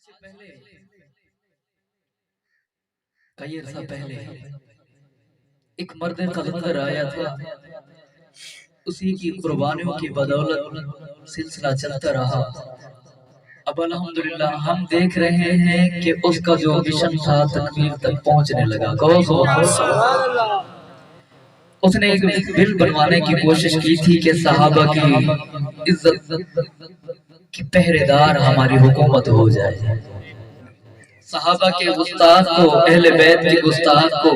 سے پہلے کئی عرصہ پہلے ایک مرد قلندر آیا تھا، اسی کی قربانیوں کی بدولت سلسلہ چلتا رہا۔ اب الحمدللہ ہم دیکھ رہے ہیں کہ اس کا جو مشن تھا تکمیل تک پہنچنے لگا۔ کہو سبحان اللہ۔ اس نے ایک بل بنوانے کی کوشش کی تھی کہ صحابہ کی عزت کی پہرے دار ہماری حکومت ہو جائے، صحابہ کے گستاخ کو، اہل بیت کے گستاخ کو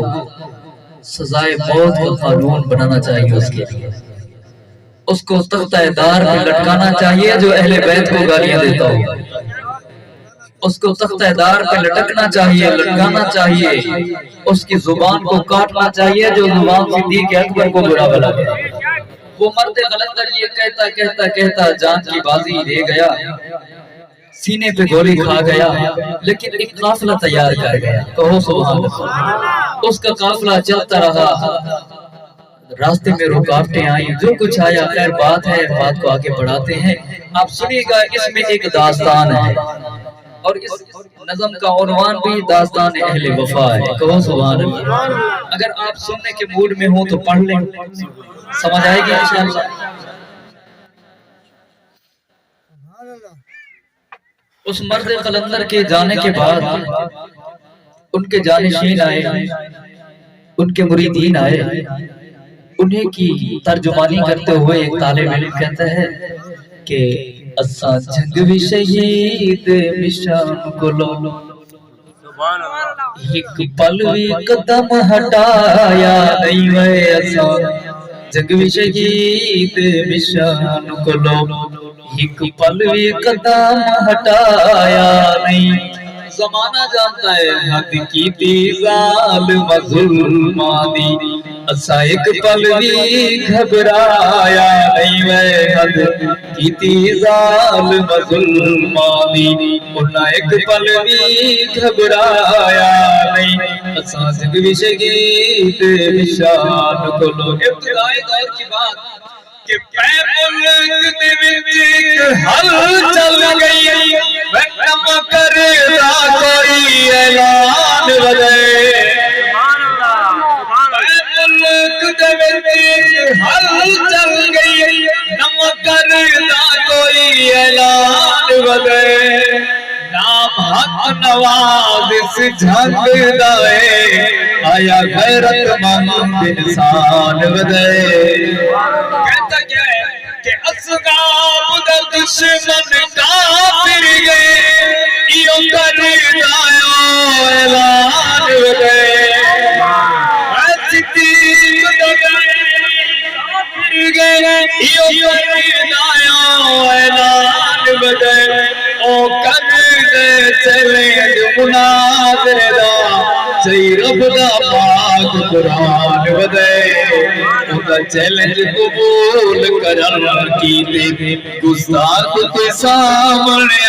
سزائے موت کا قانون بنانا چاہیے، اس کے لیے اس کو تختہ دار پہ لٹکانا چاہیے جو اہل بیت کو گالیاں دیتا ہو، اس کو تختہ دار پہ لٹکنا چاہیے، لٹکانا چاہیے، اس کی زبان کو کاٹنا چاہیے جو زبان صدیق اکبر کو برا بلا گیا۔ وہ مرد قلندر یہ کہتا کہتا کہتا جان کی بازی دے گیا، سینے پہ گولی کھا گیا، لیکن ایک قافلہ تیار کر گیا۔ کہو سبحان اللہ۔ اس کا قافلہ چلتا رہا، راستے میں رکاوٹیں آئیں، جو کچھ آیا خیر بات ہے، بات کو آگے بڑھاتے ہیں۔ آپ سنیے گا اس میں ایک داستان ہے، اور اس نظم کا عنوان بھی داستان اہل وفا ہے۔ کہو سبحان اللہ۔ اگر آپ سننے کے موڈ میں ہوں تو پڑھ لیں، سمجھ آئے گی انشاءاللہ۔ اس مرد قلندر کے جانے کے بعد ان کے جانشین آئے، ان کے مریدین آئے، انہیں کی ترجمانی کرتے ہوئے ایک طالب علم کہتا ہے کہ اساں جنگ بھی شہید مشان کو لو، ایک پل بھی قدم ہٹایا نہیں وے، اساں جنگ بھی شہید مشان کو لو، ایک پل بھی قدم ہٹایا نہیں۔ زمانہ جانتا ہے حد کی تھی ظالم ظلماں دی، اسا ایک پل بھی گھبرایا نہیں وے، حد کی تھی ظالم ظلماں دی، انہاں ایک پل بھی گھبرایا نہیں، اسا جنگ بھی شہید نشان کو لو۔ ابتدائی دور کی بات کہ پے ملک دے وچ ایک ہل چل گئی، ویٹم کردا کوئی اعلان ودے، پے ملک دے وچ ایک ہل چل گئی، نم کردا کوئی اعلان ودے، نام حق نواز اس جھنگ دائے، آیا غیرت مند انسان ودے۔ کہتا کیا ہے کہ اسغاب دا دشمن کافر گئے، ایو کردایو اعلان ودے، صدیق دا کافر گئے، ایو کردایو اعلان ودے، او کردے چیلنج مناظرے دا، چاہی رب دا پاک قرآن ودے، اوہ چیلنج قبول کرن کی تے گستاخ کے سامنے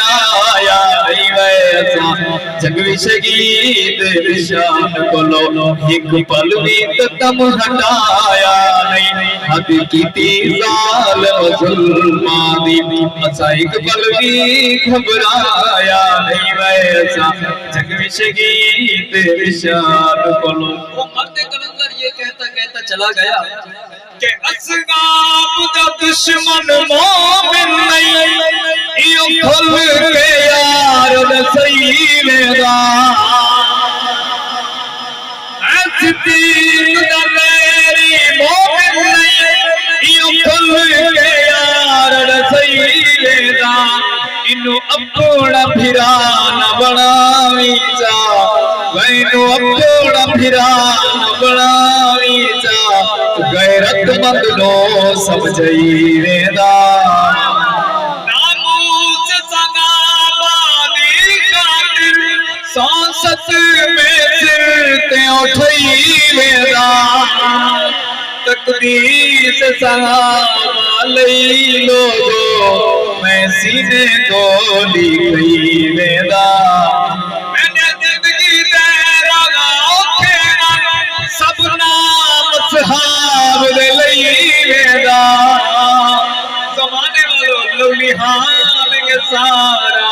آیا نہیں وے، اساں جنگ بھی شہید نشان کو لو، ایک پل بھی قدم ہٹایا نہیں، حد کی تھی ظالم ظلماں دی، اساں ایک پل بھی گھبرایا نہیں وے، اساں جنگ بھی شہید نشان کو لو۔ وہ مرد قلندر یہ کہتا کہتا چلا گیا کہ اسغاب دا دشمن مومن نہیں، ایو کھل کے یار نسیلے دا، اے صدیق دا میری مومن نہیں، ایو کھل کے یار نسیلے دا، انو اپنا بھرا نہ بناوی چا، وینو اپنا بھرا نہ بناوی چا، غیرت مند نو سمجھائی ویندا، ناموس سگا بادی قاتل، سانست میں سر تے اٹھائی ویندا، تقدیس صحابہ لئی لوگو میں سینے کو لکھی ویندا، میں نے زندگی تیرا اوکھے سب نام صحاب دے لئی ویندا، زمانے والوں لولی حال کے سارا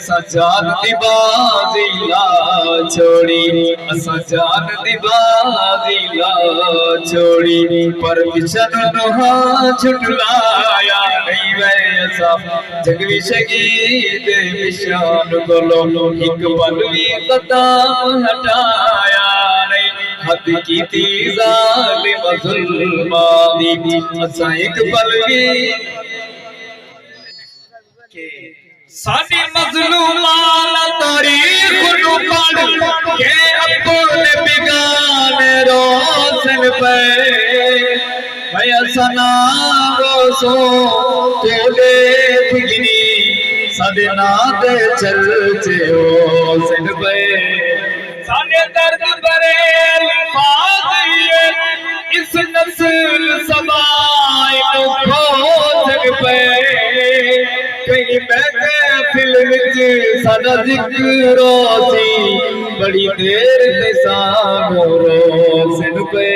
اسا جان دی بازی لا چھوڑی اسا جان دی بازی لا چھوڑی پر بچن نوہاں جھٹلایا نہیں وے اسا جگوی شہید بشان کولو ایک پلوی قدم ہٹایا نہیں حد کی تی ظالم ظلمانی اسا ایک پلوی ساڈی مظلومان تاریخ نو پڑھ کے اپنے بگانے روشن پہ میں سنا روسو تو دیکھ گنی ساڈے ناد چرچے روشن پہ ساڈے درد بھرے الفاظ یہ اس نسل سبائے کو کھوجن پہ کہیں محفل وچ ساڈا ذکر روسی بڑی دیر تے سانو روشن پہ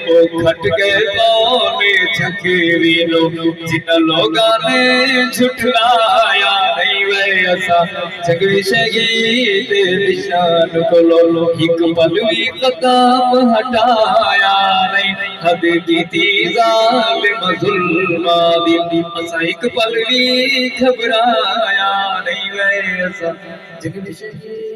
او کھٹ کے پاوے چھکری لو جن لوگاں نے جھٹلایا نہیں وے اسا جگوی شہید نشان کولو ایک پلوی قدم ہٹایا نہیں حد کیتی ظالم ظلماں دی اسا ایک پلوی گھبرایا نہیں وے اسا جگوی شہید